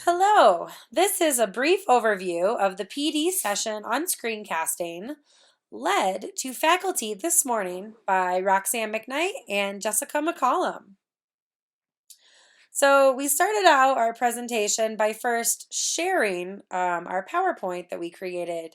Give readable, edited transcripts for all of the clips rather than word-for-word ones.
Hello, this is a brief overview of the PD session on screencasting led to faculty this morning by Roxanne McKnight and Jessica McCallum. So we started out our presentation by first sharing our PowerPoint that we created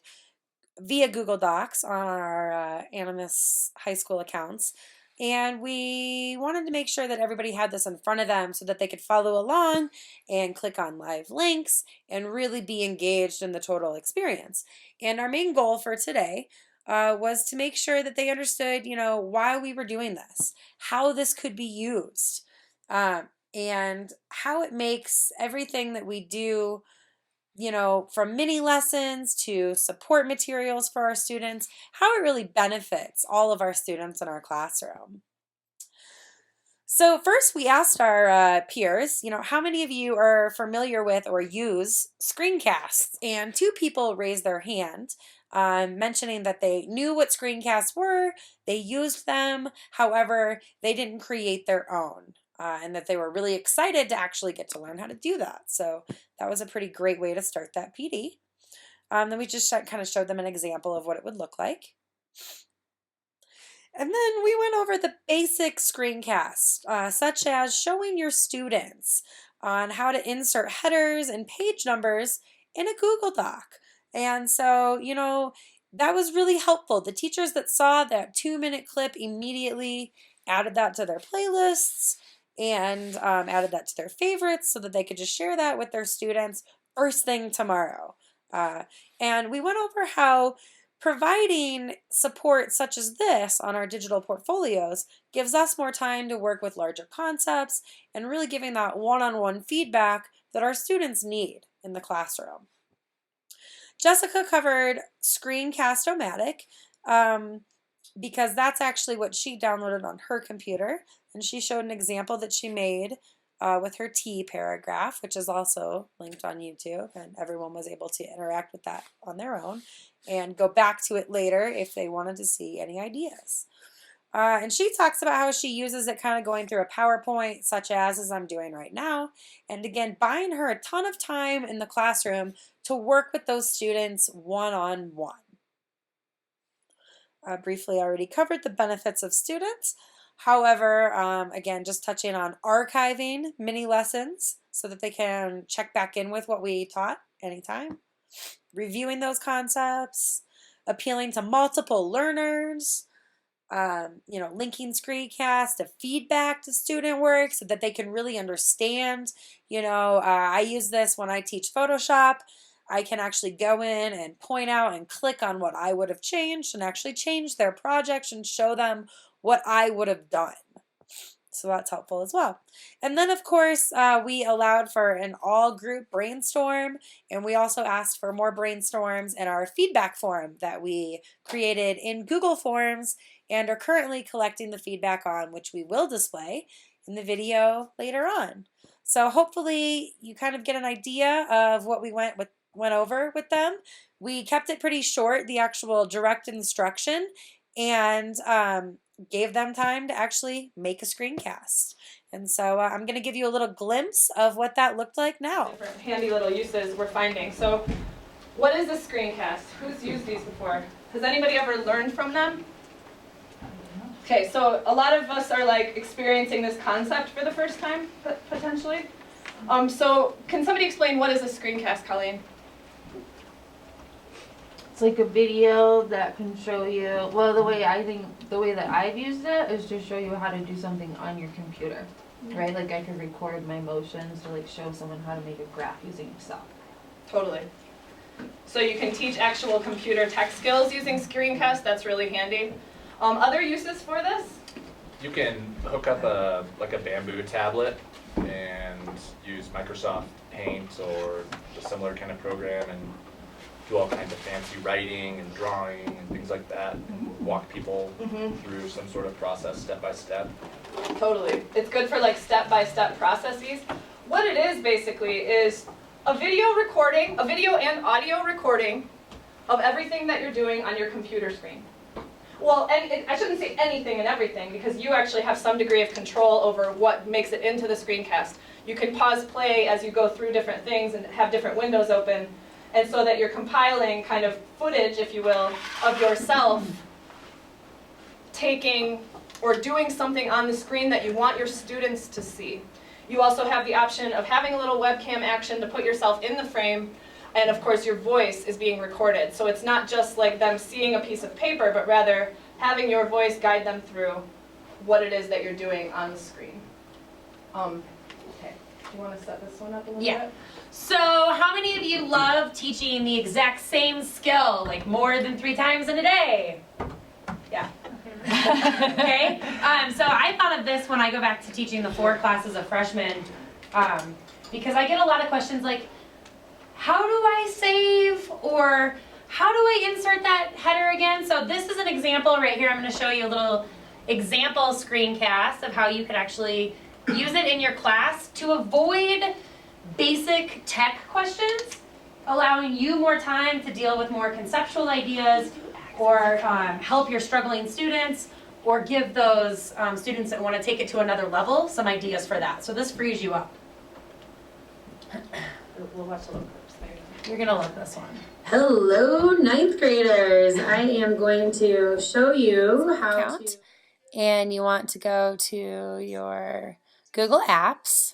via Google Docs on our Animas high school accounts. And we wanted to make sure that everybody had this in front of them so that they could follow along and click on live links and really be engaged in the total experience. And our main goal for today was to make sure that they understood, why we were doing this, how this could be used, and how it makes everything that we do, from mini lessons to support materials for our students, how it really benefits all of our students in our classroom. So first we asked our peers, how many of you are familiar with or use screencasts? And 2 people raised their hand, mentioning that they knew what screencasts were, they used them, however, they didn't create their own. And that they were really excited to actually get to learn how to do that. So that was a pretty great way to start that PD. Then we just kind of showed them an example of what it would look like. And then we went over the basic screencast, such as showing your students on how to insert headers and page numbers in a Google Doc. And so, that was really helpful. The teachers that saw that 2-minute clip immediately added that to their playlists and added that to their favorites so that they could just share that with their students first thing tomorrow. And we went over how providing support such as this on our digital portfolios gives us more time to work with larger concepts and really giving that one-on-one feedback that our students need in the classroom. Jessica covered Screencast-O-Matic because that's actually what she downloaded on her computer. And she showed an example that she made with her T paragraph, which is also linked on YouTube, and everyone was able to interact with that on their own and go back to it later if they wanted to see any ideas. And she talks about how she uses it kind of going through a PowerPoint, such as I'm doing right now, and again, buying her a ton of time in the classroom to work with those students one-on-one. Briefly already covered the benefits of students. However, again, just touching on archiving mini lessons so that they can check back in with what we taught anytime, reviewing those concepts, appealing to multiple learners, linking screencasts to feedback to student work so that they can really understand. I use this when I teach Photoshop. I can actually go in and point out and click on what I would have changed and actually change their project and show them what I would have done. So that's helpful as well. And then, of course, we allowed for an all-group brainstorm, and we also asked for more brainstorms in our feedback form that we created in Google Forms and are currently collecting the feedback on, which we will display in the video later on. So hopefully you kind of get an idea of what we went over with them. We kept it pretty short, the actual direct instruction, and gave them time to actually make a screencast. And so I'm going to give you a little glimpse of what that looked like now. Different handy little uses we're finding. So what is a screencast? Who's used these before? Has anybody ever learned from them? Okay, so a lot of us are experiencing this concept for the first time, potentially. So can somebody explain what is a screencast, Colleen? It's like a video that can show you, well, the way that I've used it is to show you how to do something on your computer, right? Like I could record my motions to show someone how to make a graph using Excel. Totally. So you can teach actual computer tech skills using screencast. That's really handy. Other uses for this? You can hook up a bamboo tablet and use Microsoft Paint or a similar kind of program and do all kinds of fancy writing and drawing and things like that. Walk people through some sort of process step by step. Totally. It's good for step-by-step processes. What it is basically is a video and audio recording of everything that you're doing on your computer screen. Well, I shouldn't say anything and everything, because you actually have some degree of control over what makes it into the screencast. You can pause play as you go through different things and have different windows open, and so that you're compiling kind of footage, if you will, of yourself taking or doing something on the screen that you want your students to see. You also have the option of having a little webcam action to put yourself in the frame, and of course your voice is being recorded. So it's not just like them seeing a piece of paper, but rather having your voice guide them through what it is that you're doing on the screen. Okay, do you want to set this one up a little bit? So how many of you love teaching the exact same skill, like more than 3 times in a day? Yeah. Okay, so I thought of this when I go back to teaching the 4 classes of freshmen, because I get a lot of questions like, how do I save, or how do I insert that header again? So this is an example right here. I'm going to show you a little example screencast of how you could actually use it in your class to avoid basic tech questions, allowing you more time to deal with more conceptual ideas, or help your struggling students, or give those students that want to take it to another level some ideas for that. So this frees you up. We'll watch a little clips there. You're going to love this one. Hello, ninth graders. I am going to show you how to. And you want to go to your Google Apps.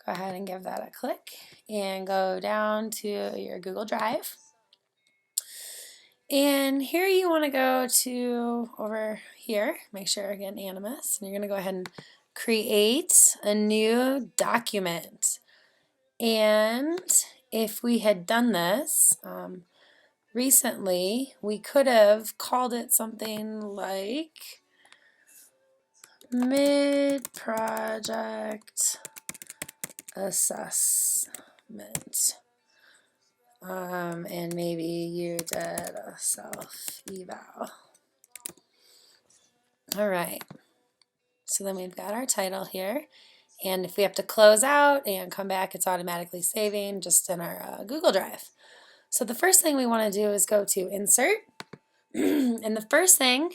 Go ahead and give that a click. And go down to your Google Drive. And here you want to go to over here. Make sure again Animas. And you're going to go ahead and create a new document. And if we had done this recently, we could have called it something like mid-project assessment. And maybe you did a self-eval. All right. So then we've got our title here. And if we have to close out and come back, it's automatically saving just in our Google Drive. So the first thing we want to do is go to Insert. And the first thing,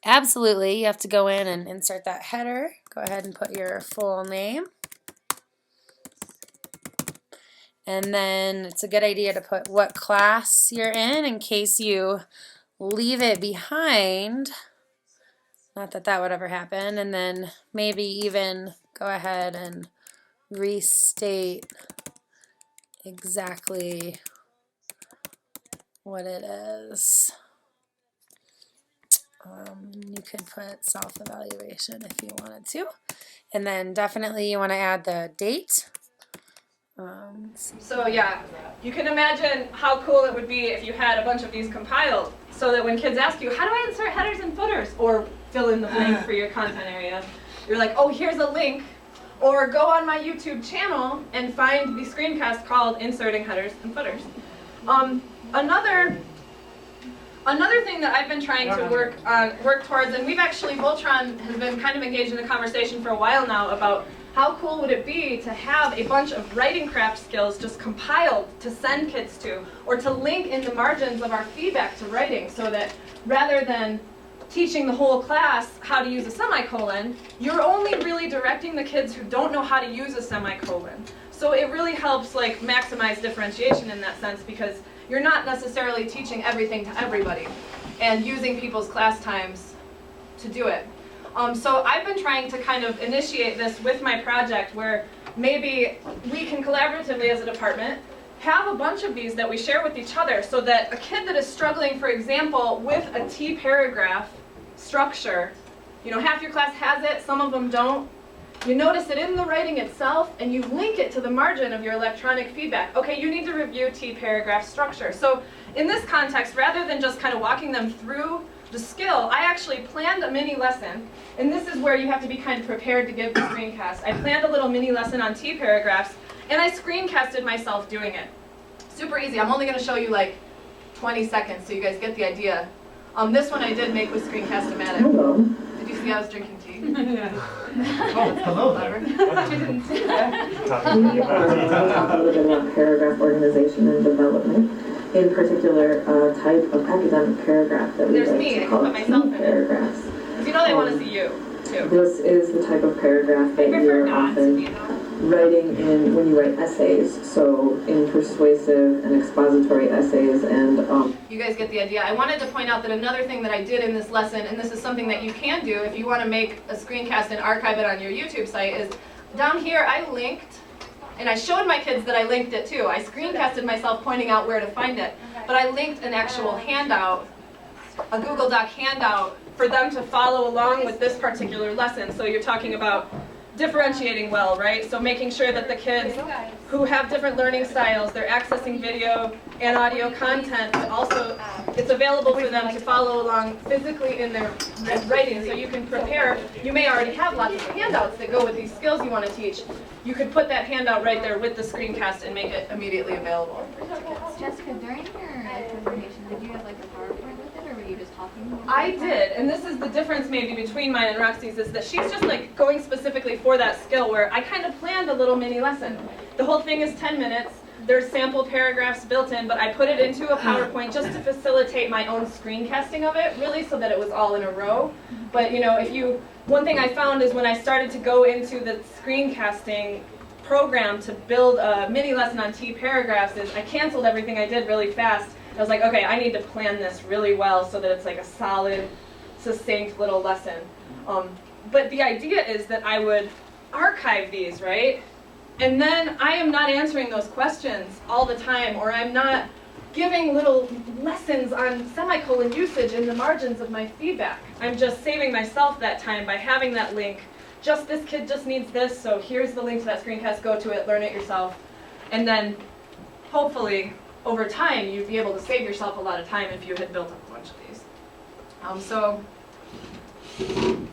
absolutely, you have to go in and insert that header. Go ahead and put your full name. And then it's a good idea to put what class you're in case you leave it behind. Not that that would ever happen. And then maybe even go ahead and restate exactly what it is. You could put self-evaluation if you wanted to. And then definitely you want to add the date. So yeah, you can imagine how cool it would be if you had a bunch of these compiled, so that when kids ask you, how do I insert headers and footers, or fill in the blank for your content area, you're like, oh, here's a link, or go on my YouTube channel and find the screencast called Inserting Headers and Footers. Another thing that I've been trying to work towards, and we've actually, Voltron has been kind of engaged in a conversation for a while now about how cool would it be to have a bunch of writing craft skills just compiled to send kids to, or to link in the margins of our feedback to writing, so that rather than teaching the whole class how to use a semicolon, you're only really directing the kids who don't know how to use a semicolon. So it really helps like maximize differentiation in that sense, because you're not necessarily teaching everything to everybody and using people's class times to do it. So I've been trying to kind of initiate this with my project, where maybe we can collaboratively as a department have a bunch of these that we share with each other, so that a kid that is struggling, for example, with a T paragraph structure, you know, half your class has it, some of them don't. You notice it in the writing itself, and you link it to the margin of your electronic feedback. Okay, you need to review T paragraph structure. So in this context, rather than just kind of walking them through the skill, I actually planned a mini lesson, and this is where you have to be kind of prepared to give the screencast. I planned a little mini lesson on T paragraphs, and I screencasted myself doing it. Super easy. I'm only going to show you like 20 seconds so you guys get the idea. This one I did make with Screencast-O-Matic. Did you see I was drinking tea? Yeah. Oh, hello there. Clever. paragraph organization and development. In particular, a type of academic paragraph that we There's like me. I to can call put myself in key it. paragraphs. Because you know they want to see you, too. This is the type of paragraph that I you prefer are not to often be though. writing in when you write essays, so in persuasive and expository essays, and You guys get the idea. I wanted to point out that another thing that I did in this lesson, and this is something that you can do if you want to make a screencast and archive it on your YouTube site, is down here I linked, and I showed my kids that I linked it too. I screencasted myself pointing out where to find it, but I linked an actual handout, a Google Doc handout, for them to follow along with this particular lesson. So you're talking about differentiating well, right? So making sure that the kids who have different learning styles, they're accessing video and audio content, but also it's available for them to follow along physically in their writing. So you can prepare, you may already have lots of handouts that go with these skills you want to teach. You could put that handout right there with the screencast and make it immediately available. Jessica, during your presentation, did you have like a PowerPoint with it, or were you just talking? I did, and this is the difference maybe between mine and Roxy's, is that she's just like going specifically for that skill, where I kind of planned a little mini lesson. The whole thing is 10 minutes. There's sample paragraphs built in, but I put it into a PowerPoint just to facilitate my own screencasting of it, really, so that it was all in a row. But you know, one thing I found is when I started to go into the screencasting program to build a mini lesson on T paragraphs, is I canceled everything I did really fast. I was like, okay, I need to plan this really well so that it's like a solid, succinct little lesson. But the idea is that I would archive these, right? And then I am not answering those questions all the time, or I'm not giving little lessons on semicolon usage in the margins of my feedback. I'm just saving myself that time by having that link. Just this kid just needs this, so here's the link to that screencast, go to it, learn it yourself. And then hopefully over time you'd be able to save yourself a lot of time if you had built up a bunch of these. So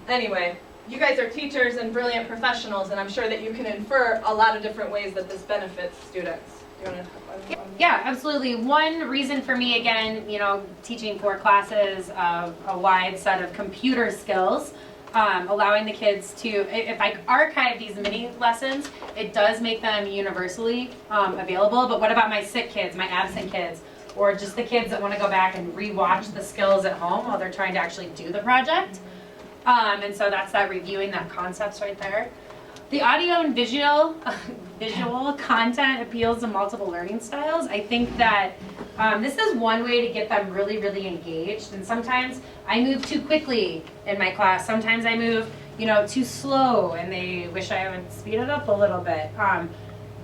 anyway, you guys are teachers and brilliant professionals, and I'm sure that you can infer a lot of different ways that this benefits students. Do you want to talk about it? Yeah, absolutely. One reason for me, again, you know, teaching 4 classes of a wide set of computer skills, allowing the kids to, if I archive these mini lessons, it does make them universally available. But what about my sick kids, my absent kids, or just the kids that want to go back and rewatch the skills at home while they're trying to actually do the project? And so that's that reviewing that concepts right there. The audio and visual content appeals to multiple learning styles. I think that this is one way to get them really, really engaged. And sometimes I move too quickly in my class. Sometimes I move, you know, too slow, and they wish I would speed it up a little bit.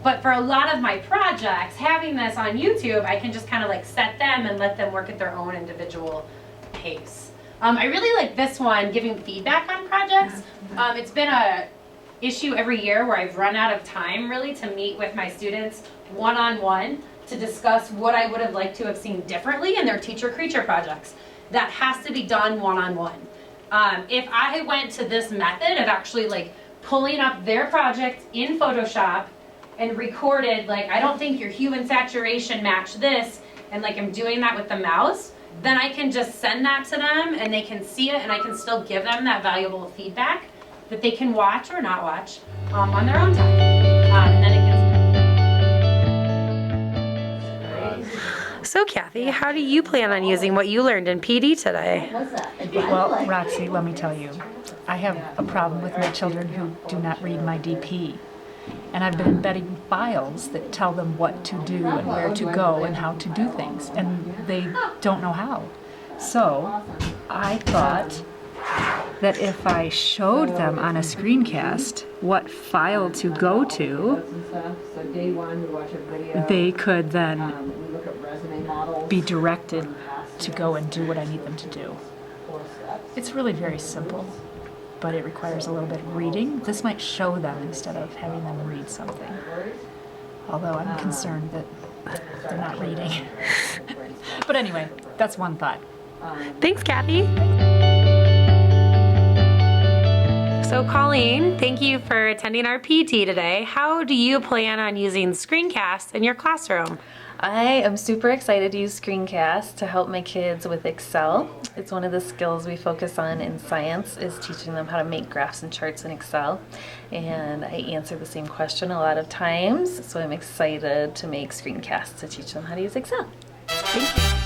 But for a lot of my projects, having this on YouTube, I can just kind of like set them and let them work at their own individual pace. I really like this one, giving feedback on projects. It's been a issue every year where I've run out of time really to meet with my students one-on-one to discuss what I would have liked to have seen differently in their teacher creature projects. That has to be done one-on-one. If I went to this method of actually like pulling up their project in Photoshop and recorded, like, I don't think your hue and saturation match this, and like I'm doing that with the mouse, then I can just send that to them and they can see it, and I can still give them that valuable feedback that they can watch or not watch on their own time. And then it gets... So Kathy, how do you plan on using what you learned in PD today? Well, Roxy, let me tell you, I have a problem with my children who do not read my DP. And I've been embedding files that tell them what to do and where to go and how to do things, and they don't know how. So I thought that if I showed them on a screencast what file to go to, they could then be directed to go and do what I need them to do. It's really very simple, but it requires a little bit of reading. This might show them instead of having them read something. Although I'm concerned that they're not reading. But anyway, that's one thought. Thanks, Kathy. So Colleen, thank you for attending our PT today. How do you plan on using screencasts in your classroom? I am super excited to use Screencast to help my kids with Excel. It's one of the skills we focus on in science, is teaching them how to make graphs and charts in Excel. And I answer the same question a lot of times, so I'm excited to make Screencasts to teach them how to use Excel. Thank you.